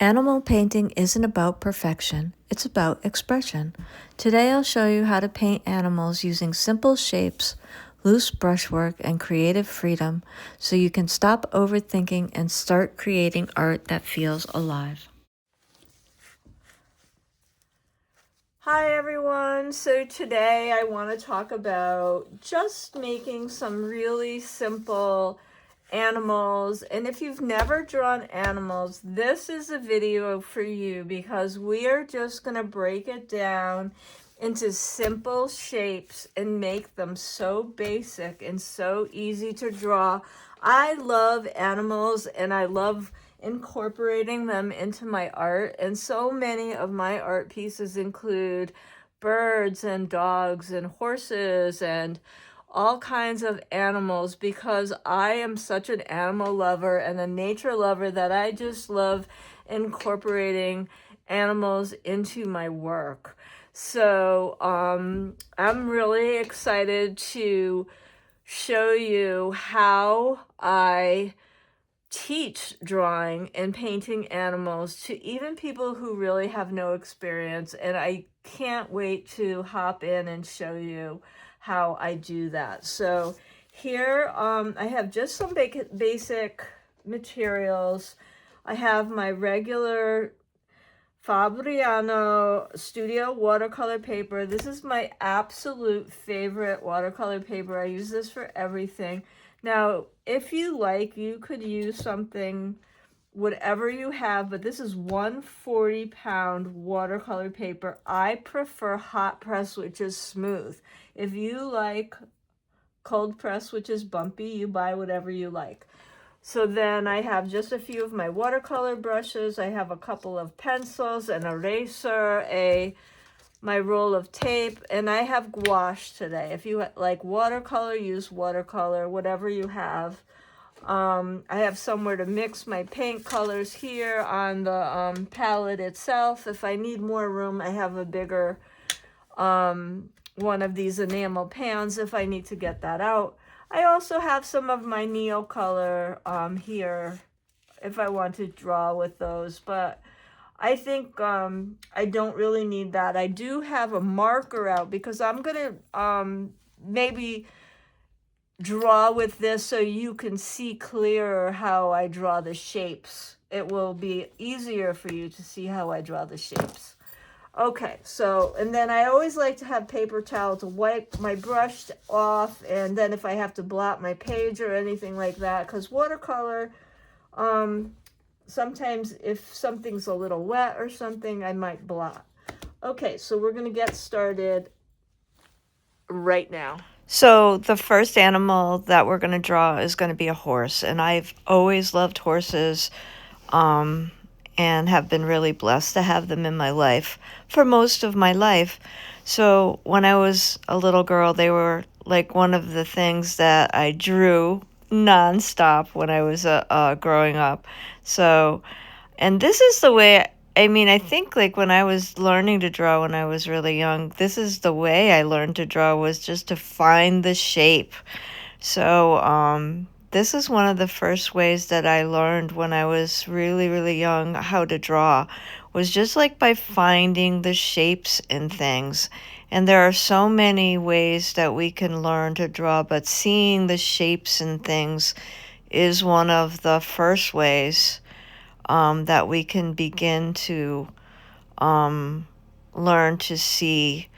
Animal painting isn't about perfection, it's about expression. Today I'll show you how to paint animals using simple shapes, loose brushwork, and creative freedom so you can stop overthinking and start creating art that feels alive. Hi everyone, so today I want to talk about just making some really simple animals. And if you've never drawn animals, this is a video for you because we are just going to break it down into simple shapes and make them so basic and so easy to draw. I love animals and I love incorporating them into my art, and so many of my art pieces include birds and dogs and horses and all kinds of animals because I am such an animal lover and a nature lover that I just love incorporating animals into my work. So I'm really excited to show you how I teach drawing and painting animals to even people who really have no experience, and I can't wait to hop in and show you how I do that. So here I have just some basic materials. I have my regular Fabriano Studio watercolor paper. This is my absolute favorite watercolor paper. I use this for everything. Now, if you like, you could use something, whatever you have, but this is 140-pound watercolor paper. I prefer hot press, which is smooth. If you like cold press, which is bumpy, you buy whatever you like. So then I have just a few of my watercolor brushes. I have a couple of pencils, an eraser, my roll of tape, and I have gouache today. If you like watercolor, use watercolor, whatever you have. I have somewhere to mix my paint colors here on the palette itself. If I need more room, I have a bigger one of these enamel pans if I need to get that out. I also have some of my Neocolor here if I want to draw with those, but I think I don't really need that. I do have a marker out because I'm going to maybe draw with this so you can see clearer how I draw the shapes. It will be easier for you to see how I draw the shapes. Okay, so, and then I always like to have paper towel to wipe my brush off, and then if I have to blot my page or anything like that, because watercolor, sometimes if something's a little wet or something, I might blot. Okay, so we're going to get started right now. So the first animal that we're going to draw is going to be a horse, and I've always loved horses. And have been really blessed to have them in my life for most of my life. So when I was a little girl, they were like one of the things that I drew nonstop when I was growing up. So, and this is the way, I think like when I was learning to draw when I was really young, this is the way I learned to draw, was just to find the shape. So, this is one of the first ways that I learned when I was really, really young how to draw, was just like by finding the shapes in things. And there are so many ways that we can learn to draw, but seeing the shapes in things is one of the first ways that we can begin to learn to see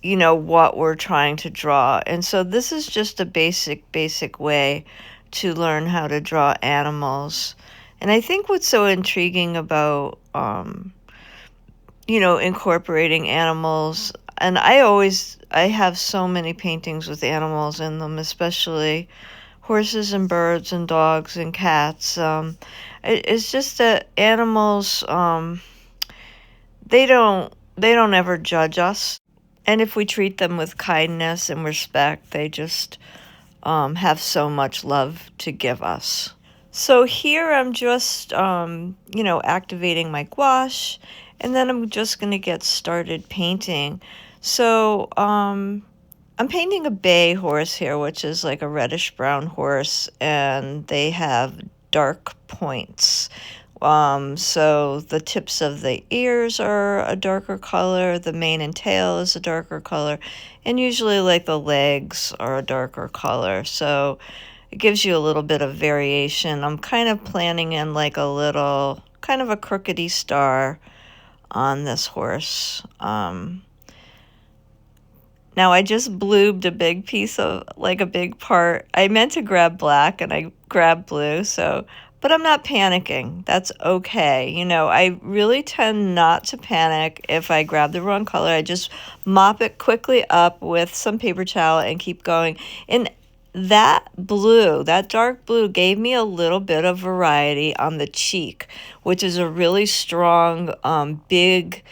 what we're trying to draw. And so this is just a basic way to learn how to draw animals. And I think what's so intriguing about, incorporating animals, and I have so many paintings with animals in them, especially horses and birds and dogs and cats. It's just that animals, they don't ever judge us. And if we treat them with kindness and respect, they just have so much love to give us. So here I'm just, activating my gouache, and then I'm just going to get started painting. So I'm painting a bay horse here, which is like a reddish brown horse, and they have dark points. So the tips of the ears are a darker color, the mane and tail is a darker color, and usually like the legs are a darker color. So it gives you a little bit of variation. I'm kind of planning in like a little, kind of a crookedy star on this horse. Now I just bloobed a big piece of, like a big part. I meant to grab black and I grabbed blue, so, but I'm not panicking. That's okay. You know, I really tend not to panic if I grab the wrong color. I just mop it quickly up with some paper towel and keep going. And that blue, that dark blue, gave me a little bit of variety on the cheek, which is a really strong, big,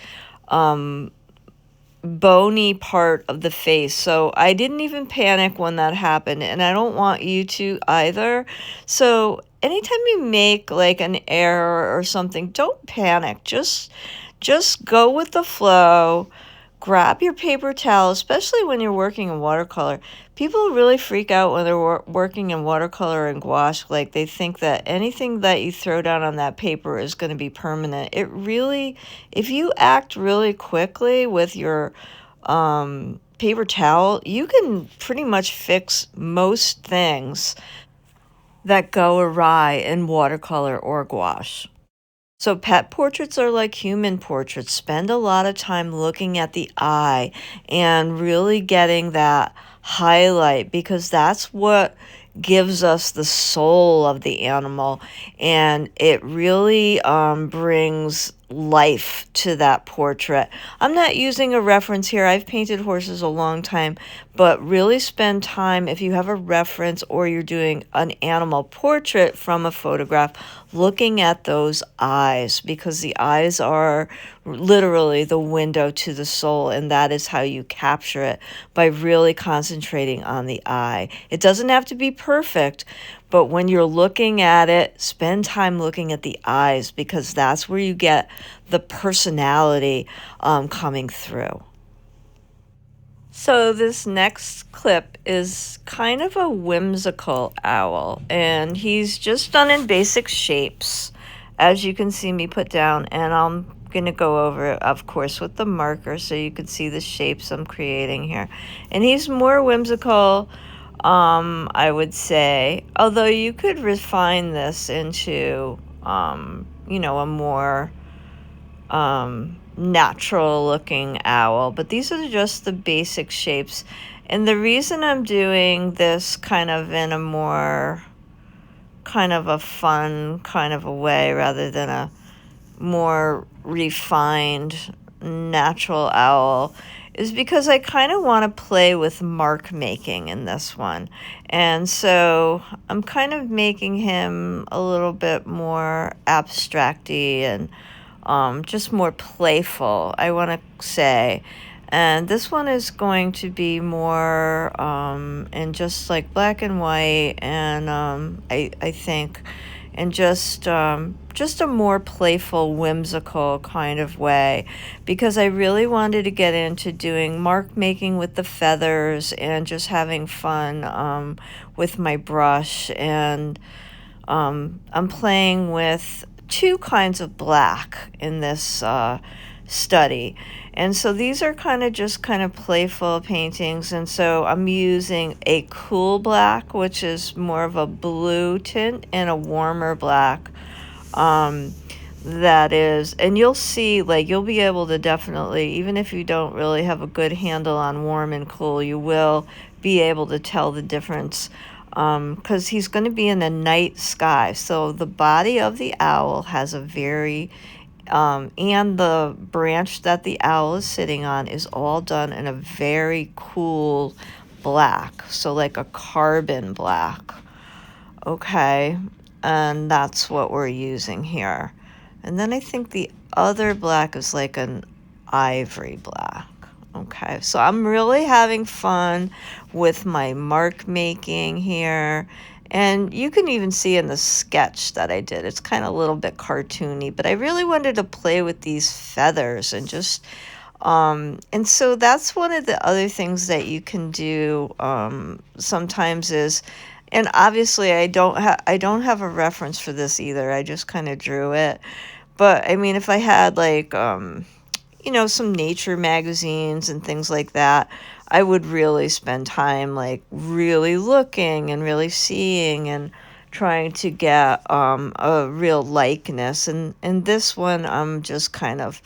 bony part of the face. So I didn't even panic when that happened, and I don't want you to either. So anytime you make like an error or something, don't panic. Just go with the flow. Grab your paper towel, especially when you're working in watercolor. People really freak out when they're working in watercolor and gouache. Like they think that anything that you throw down on that paper is going to be permanent. It really, if you act really quickly with your paper towel, you can pretty much fix most things that go awry in watercolor or gouache. So pet portraits are like human portraits. Spend a lot of time looking at the eye and really getting that highlight, because that's what gives us the soul of the animal, and it really brings life to that portrait. I'm not using a reference here. I've painted horses a long time, but really spend time, if you have a reference or you're doing an animal portrait from a photograph, looking at those eyes, because the eyes are literally the window to the soul, and that is how you capture it, by really concentrating on the eye. It doesn't have to be perfect, but when you're looking at it, spend time looking at the eyes, because that's where you get the personality coming through. So this next clip is kind of a whimsical owl, and he's just done in basic shapes, as you can see me put down, and I'm going to go over it, of course, with the marker so you can see the shapes I'm creating here. And he's more whimsical, I would say, although you could refine this into, you know, a more natural looking owl, but these are just the basic shapes. And the reason I'm doing this kind of in a more kind of a fun kind of a way rather than a more refined natural owl is because I kind of want to play with mark making in this one. And so I'm kind of making him a little bit more abstracty and just more playful, I want to say. And this one is going to be more in just like black and white, and I think, and just a more playful, whimsical kind of way, because I really wanted to get into doing mark making with the feathers and just having fun with my brush. And I'm playing with two kinds of black in this study. And so these are kind of playful paintings. And so I'm using a cool black, which is more of a blue tint, and a warmer black. That is, and you'll see, like, you'll be able to definitely, even if you don't really have a good handle on warm and cool, you will be able to tell the difference. Because he's going to be in the night sky. So the body of the owl has a very, and the branch that the owl is sitting on is all done in a very cool black. So like a carbon black. Okay. And that's what we're using here. And then I think the other black is like an ivory black. Okay, so I'm really having fun with my mark making here. And you can even see in the sketch that I did, it's kind of a little bit cartoony, but I really wanted to play with these feathers and just, and so that's one of the other things that you can do sometimes is, And obviously I don't have a reference for this either. I just kind of drew it. But I mean, if I had like some nature magazines and things like that, I would really spend time like really looking and really seeing and trying to get a real likeness. And this one I'm just kind of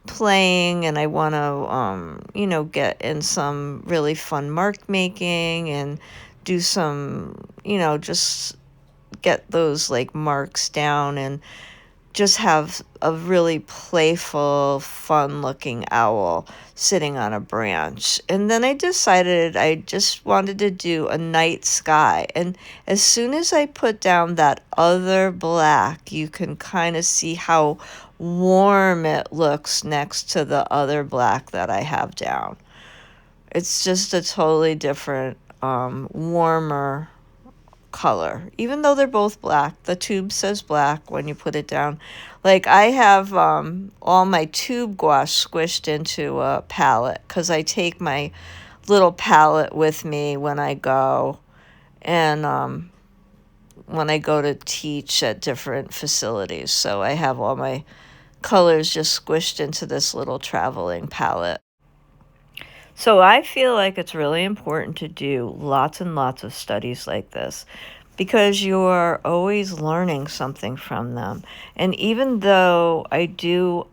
playing, and I want to get in some really fun mark making and do some just get those like marks down and just have a really playful, fun looking owl sitting on a branch. And then I decided I just wanted to do a night sky. And as soon as I put down that other black, you can kind of see how warm it looks next to the other black that I have down. It's just a totally different, warmer color, even though they're both black. The tube says black when you put it down. Like I have all my tube gouache squished into a palette because I take my little palette with me when I go, and when I go to teach at different facilities. So I have all my colors just squished into this little traveling palette. So I feel like it's really important to do lots and lots of studies like this because you're always learning something from them. And even though I do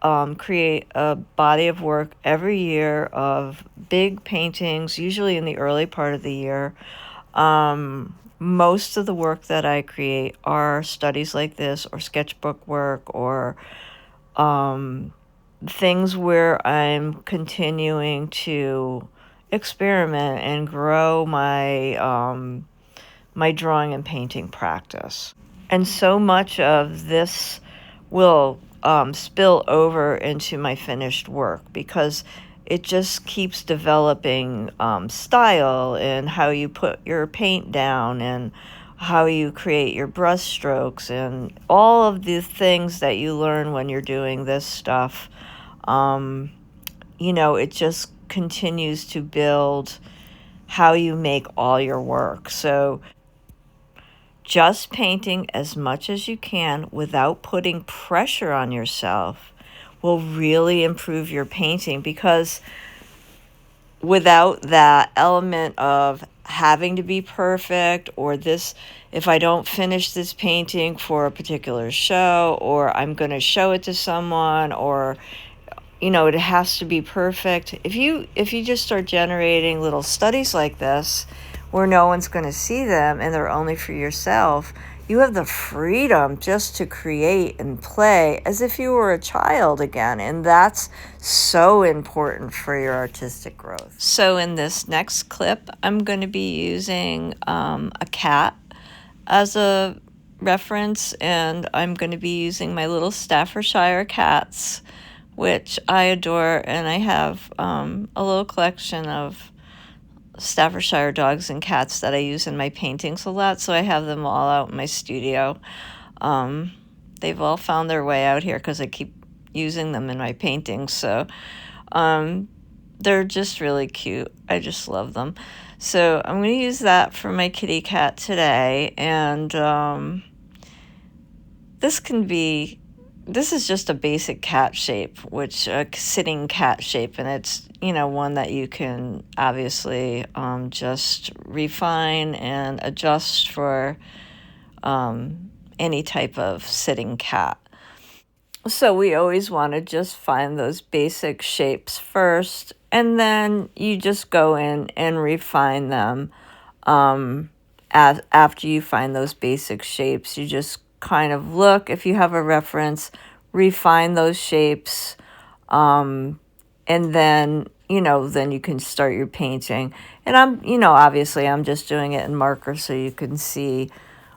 create a body of work every year of big paintings, usually in the early part of the year, most of the work that I create are studies like this or sketchbook work or things where I'm continuing to experiment and grow my drawing and painting practice. And so much of this will spill over into my finished work because it just keeps developing style and how you put your paint down and how you create your brush strokes and all of the things that you learn when you're doing this stuff. It just continues to build how you make all your work. So just painting as much as you can without putting pressure on yourself will really improve your painting, because without that element of having to be perfect, or this, if I don't finish this painting for a particular show, or I'm going to show it to someone, or it has to be perfect. If you just start generating little studies like this where no one's going to see them and they're only for yourself, you have the freedom just to create and play as if you were a child again. And that's so important for your artistic growth. So in this next clip, I'm going to be using a cat as a reference, and I'm going to be using my little Staffordshire cats, which I adore, and I have a little collection of Staffordshire dogs and cats that I use in my paintings a lot, so I have them all out in my studio. They've all found their way out here because I keep using them in my paintings, so they're just really cute. I just love them. So I'm going to use that for my kitty cat today, and this is just a basic cat shape, which a sitting cat shape, and it's one that you can obviously just refine and adjust for any type of sitting cat. So we always want to just find those basic shapes first, and then you just go in and refine them. After you find those basic shapes, you just kind of look, if you have a reference, refine those shapes, and then then you can start your painting. And obviously I'm just doing it in marker so you can see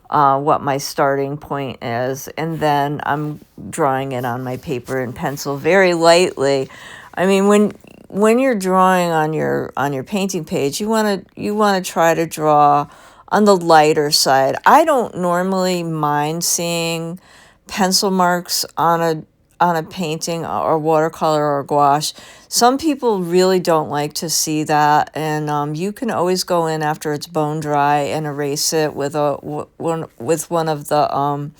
what my starting point is, and then I'm drawing it on my paper and pencil very lightly. I mean, when you're drawing on your painting page, you want to try to draw on the lighter side. I don't normally mind seeing pencil marks on on a painting or watercolor or gouache. Some people really don't like to see that, and you can always go in after it's bone dry and erase it with one of the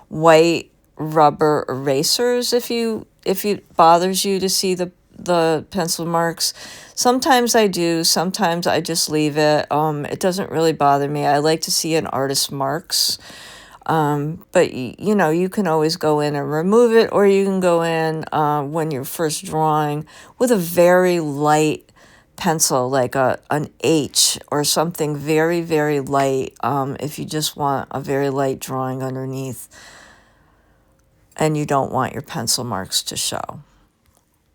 white rubber erasers if it bothers you to see the pencil marks. Sometimes I do, sometimes I just leave it. It doesn't really bother me. I like to see an artist's marks. But you know, you can always go in and remove it, or you can go in when you're first drawing with a very light pencil, like an H or something very, very light, if you just want a very light drawing underneath and you don't want your pencil marks to show.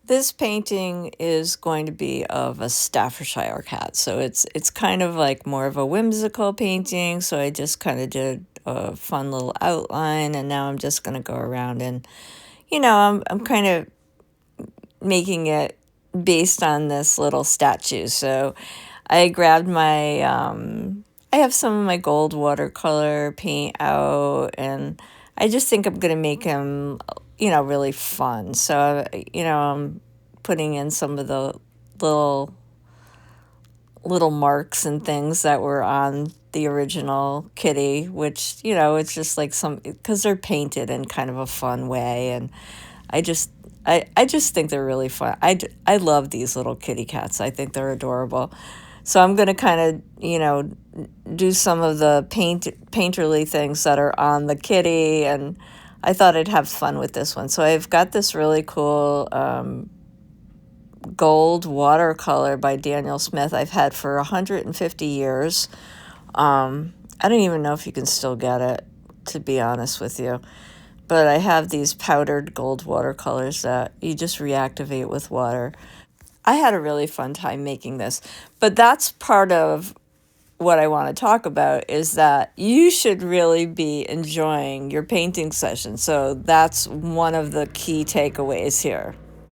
This painting is going to be of a Staffordshire cat, so it's kind of like more of a whimsical painting, so I just kind of did a fun little outline, and now I'm just going to go around and, you know, I'm kind of making it based on this little statue. So I grabbed my, I have some of my gold watercolor paint out, and I just think I'm going to make him, you know, really fun. So, you know, I'm putting in some of the little marks and things that were on the original kitty, which, you know, it's just like because they're painted in kind of a fun way. And I just think they're really fun. I love these little kitty cats. I think they're adorable. So I'm going to kind of, you know, do some of the painterly things that are on the kitty, and I thought I'd have fun with this one. So I've got this really cool gold watercolor by Daniel Smith I've had for 150 years. I don't even know if you can still get it, to be honest with you. But I have these powdered gold watercolors that you just reactivate with water. I had a really fun time making this, but that's part of what I want to talk about, is that you should really be enjoying your painting session. So that's one of the key takeaways here.